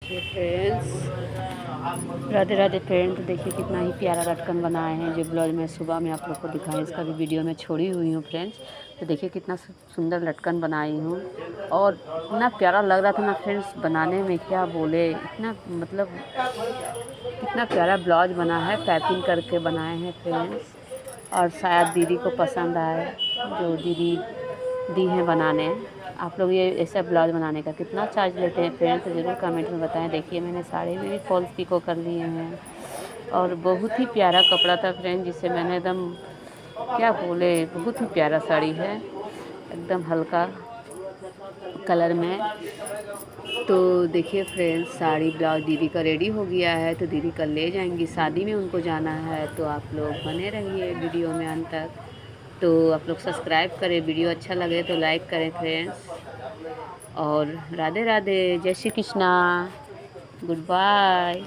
देखिए friends, Radhe Radhe friend. तो देखिए कितना ही प्यारा लटकन बनाए हैं, जो ब्लाउज में सुबह में आप लोग को दिखाएं, इसका भी वीडियो में छोड़ी हुई हूँ फ्रेंड्स। तो देखिए कितना सुंदर लटकन बनाई हूँ, और इतना प्यारा लग रहा था ना फ्रेंड्स बनाने में, क्या बोले, इतना मतलब कितना प्यारा ब्लाउज बना है, पैकिंग करके बनाए हैं फ्रेंड्स। और शायद दीदी को पसंद आए, जो दीदी दी हैं बनाने। आप लोग ये ऐसा ब्लाउज बनाने का कितना चार्ज लेते हैं फ्रेंड्स, तो ज़रूर कमेंट में बताएं। देखिए मैंने साड़ी में भी फॉल्स पिको कर लिए हैं, और बहुत ही प्यारा कपड़ा था फ्रेंड, जिससे मैंने एकदम क्या बोले, बहुत ही प्यारा साड़ी है, एकदम हल्का कलर में। तो देखिए फ्रेंड्स, साड़ी ब्लाउज दीदी का रेडी हो गया है, तो दीदी कल ले जाएंगी, शादी में उनको जाना है। तो आप लोग बने रहिए वीडियो में अंत तक। तो आप लोग सब्सक्राइब करें, वीडियो अच्छा लगे तो लाइक करें फ्रेंड्स। और राधे राधे, जय श्री कृष्णा, गुड बाय।